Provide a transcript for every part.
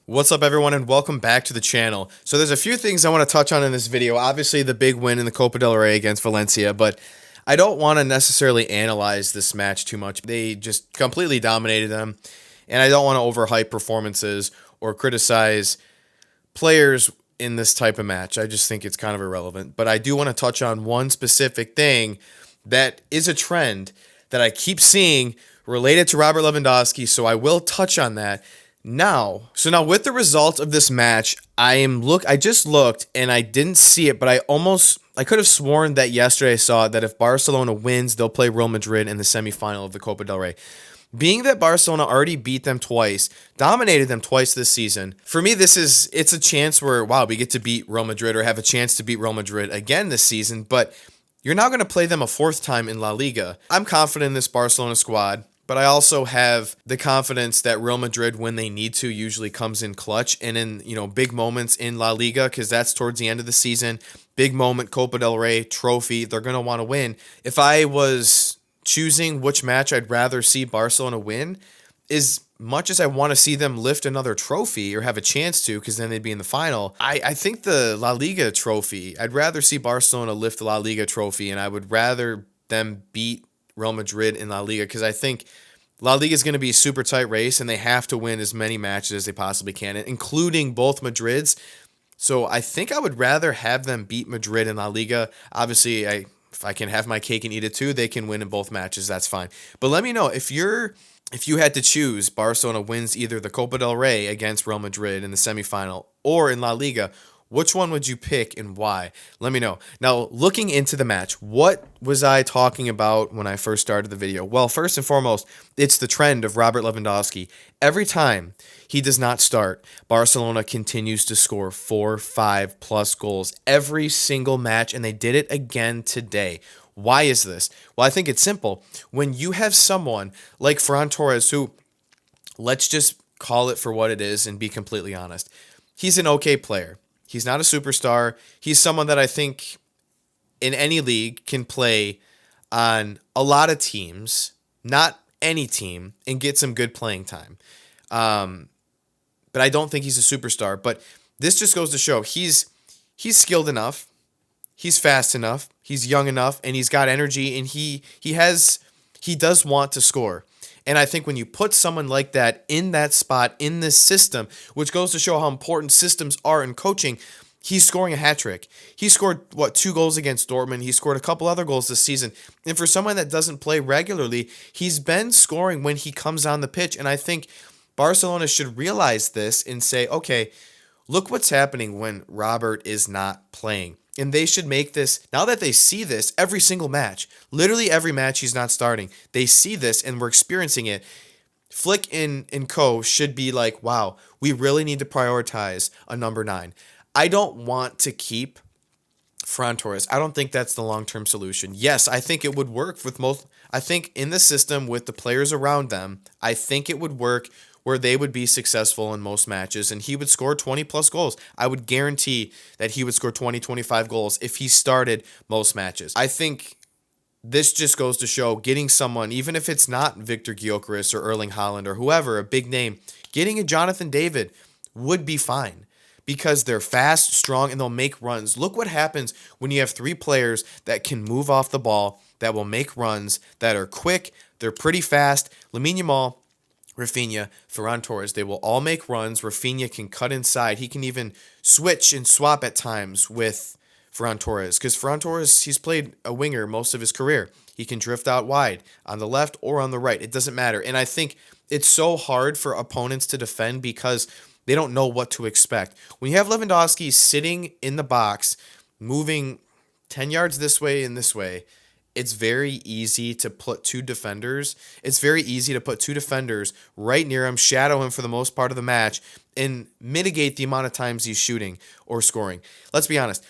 What's up, everyone, and welcome back to the channel. So there's a few things I want to touch on in this video. Obviously, the big win in the Copa del Rey against Valencia, but I don't want to necessarily analyze this match too much. They just completely dominated them, and I don't want to overhype performances or criticize players in this type of match. I just think it's kind of irrelevant. But I do want to touch on one specific thing that is a trend that I keep seeing related to Robert Lewandowski, so I will touch on that. Now with the result of this match, I just looked and I didn't see it, but I could have sworn that yesterday I saw that if Barcelona wins, they'll play Real Madrid in the semifinal of the Copa del Rey. Being that Barcelona already beat them twice, dominated them twice this season, for me it's a chance where, wow, we get to beat Real Madrid or have a chance to beat Real Madrid again this season, but you're now going to play them a fourth time in La Liga. I'm confident in this Barcelona squad. But I also have the confidence that Real Madrid, when they need to, usually comes in clutch and in, big moments in La Liga, because that's towards the end of the season. Big moment, Copa del Rey, trophy, they're going to want to win. If I was choosing which match I'd rather see Barcelona win, as much as I want to see them lift another trophy or have a chance to, because then they'd be in the final, I think the La Liga trophy, I'd rather see Barcelona lift the La Liga trophy, and I would rather them beat Real Madrid in La Liga, because I think La Liga is going to be a super tight race and they have to win as many matches as they possibly can, including both Madrids. So I think I would rather have them beat Madrid in La Liga. Obviously, if I can have my cake and eat it too, they can win in both matches. That's fine. But let me know if you had to choose Barcelona wins either the Copa del Rey against Real Madrid in the semifinal or in La Liga, which one would you pick and why? Let me know. Now, looking into the match, what was I talking about when I first started the video? Well, first and foremost, it's the trend of Robert Lewandowski. Every time he does not start, Barcelona continues to score 4, 5 plus goals every single match, and they did it again today. Why is this? Well, I think it's simple. When you have someone like Ferran Torres, who, let's just call it for what it is and be completely honest, he's an okay player. He's not a superstar. He's someone that I think in any league can play on a lot of teams, not any team, and get some good playing time. But I don't think he's a superstar. But this just goes to show he's skilled enough, he's fast enough, he's young enough, and he's got energy, and he does want to score. And I think when you put someone like that in that spot, in this system, which goes to show how important systems are in coaching, he's scoring a hat trick. He scored, 2 goals against Dortmund. He scored a couple other goals this season. And for someone that doesn't play regularly, he's been scoring when he comes on the pitch. And I think Barcelona should realize this and say, okay, look what's happening when Robert is not playing. And they should make this, now that they see this every single match, literally every match he's not starting, they see this and we're experiencing it. Flick and co should be like, wow, we really need to prioritize a number 9. I don't want to keep Ferran Torres. I don't think that's the long-term solution. Yes, I think it would work with most, I think in the system with the players around them, I think it would work where they would be successful in most matches, and he would score 20 plus goals. I would guarantee that he would score 20, 25 goals if he started most matches. I think this just goes to show getting someone, even if it's not Victor Gyökeres or Erling Haaland or whoever, a big name, getting a Jonathan David would be fine because they're fast, strong, and they'll make runs. Look what happens when you have 3 players that can move off the ball, that will make runs, that are quick, they're pretty fast. Lamine Yamal, Rafinha, Ferran Torres, they will all make runs. Rafinha can cut inside. He can even switch and swap at times with Ferran Torres, because Ferran Torres, he's played a winger most of his career. He can drift out wide on the left or on the right. It doesn't matter. And I think it's so hard for opponents to defend because they don't know what to expect. When you have Lewandowski sitting in the box, moving 10 yards this way and this way, it's very easy to put 2 defenders. It's very easy to put 2 defenders right near him, shadow him for the most part of the match, and mitigate the amount of times he's shooting or scoring. Let's be honest.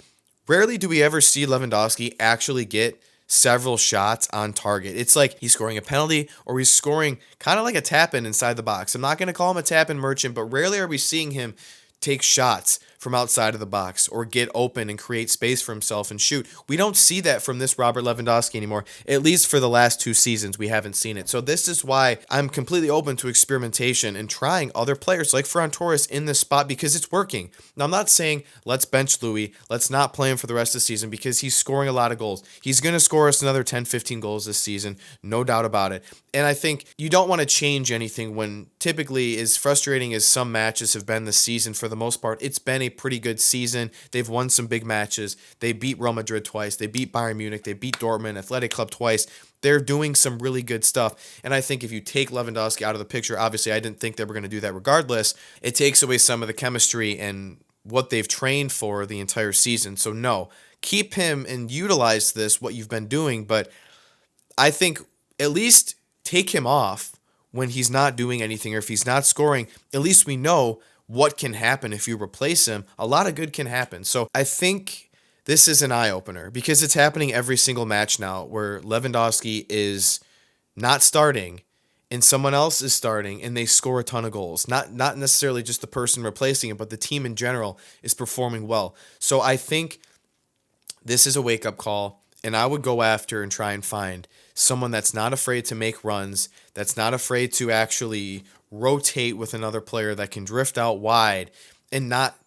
Rarely do we ever see Lewandowski actually get several shots on target. It's like he's scoring a penalty or he's scoring kind of like a tap-in inside the box. I'm not going to call him a tap-in merchant, but rarely are we seeing him take shots from outside of the box or get open and create space for himself and shoot. We don't see that from this Robert Lewandowski anymore. At least for the last 2 seasons, we haven't seen it. So this is why I'm completely open to experimentation and trying other players like Ferran Torres in this spot because it's working. Now, I'm not saying let's bench Louis, let's not play him for the rest of the season because he's scoring a lot of goals. He's going to score us another 10, 15 goals this season, no doubt about it. And I think you don't want to change anything when typically, as frustrating as some matches have been this season, for the most part, it's been a pretty good season. They've won some big matches. They beat Real Madrid twice. They beat Bayern Munich. They beat Dortmund, Athletic Club twice. They're doing some really good stuff. And I think if you take Lewandowski out of the picture, obviously I didn't think they were going to do that regardless, it takes away some of the chemistry and what they've trained for the entire season. So no, keep him and utilize this, what you've been doing. But I think at least take him off when he's not doing anything or if he's not scoring. At least we know what can happen if you replace him. A lot of good can happen. So I think this is an eye-opener because it's happening every single match now where Lewandowski is not starting and someone else is starting and they score a ton of goals. Not necessarily just the person replacing it, but the team in general is performing well. So I think this is a wake-up call, and I would go after and try and find someone that's not afraid to make runs, that's not afraid to actually rotate with another player that can drift out wide and not,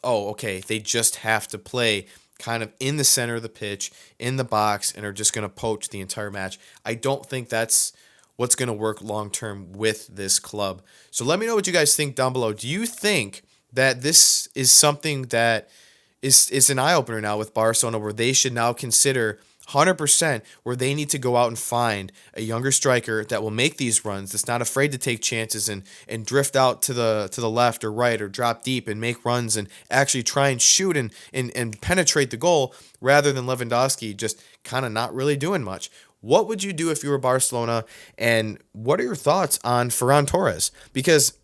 oh, okay, they just have to play kind of in the center of the pitch, in the box, and are just going to poach the entire match. I don't think that's what's going to work long-term with this club. So let me know what you guys think down below. Do you think that this is something that is an eye-opener now with Barcelona where they should now consider 100% where they need to go out and find a younger striker that will make these runs, that's not afraid to take chances and drift out to the left or right or drop deep and make runs and actually try and shoot and penetrate the goal rather than Lewandowski just kind of not really doing much? What would you do if you were Barcelona? And what are your thoughts on Ferran Torres? Because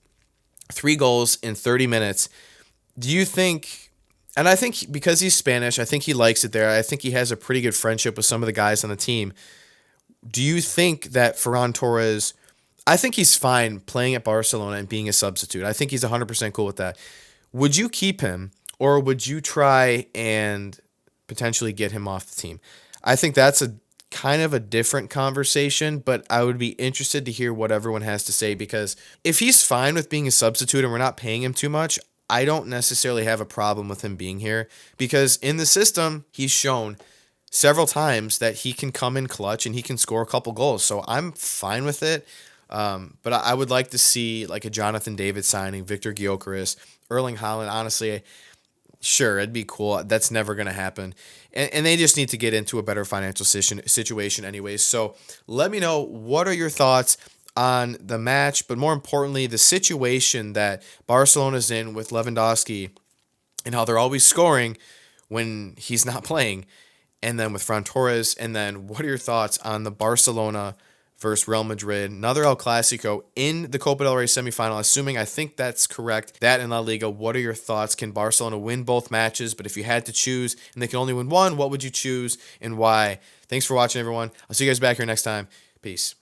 3 goals in 30 minutes, do you think... And I think because he's Spanish, I think he likes it there. I think he has a pretty good friendship with some of the guys on the team. Do you think that Ferran Torres, I think he's fine playing at Barcelona and being a substitute. I think he's 100% cool with that. Would you keep him or would you try and potentially get him off the team? I think that's a kind of a different conversation, but I would be interested to hear what everyone has to say because if he's fine with being a substitute and we're not paying him too much, I don't necessarily have a problem with him being here because in the system, he's shown several times that he can come in clutch and he can score a couple goals. So I'm fine with it. But I would like to see like a Jonathan David signing, Victor Gyökeres, Erling Haaland. Honestly, sure, it'd be cool. That's never going to happen. And they just need to get into a better financial situation anyways. So let me know, what are your thoughts on the match, but more importantly, the situation that Barcelona's in with Lewandowski and how they're always scoring when he's not playing, and then with Ferran Torres, and then what are your thoughts on the Barcelona versus Real Madrid, another El Clásico in the Copa del Rey semifinal, assuming I think that's correct, that in La Liga. What are your thoughts? Can Barcelona win both matches? But if you had to choose and they can only win one, what would you choose and why? Thanks for watching, everyone. I'll see you guys back here next time. Peace.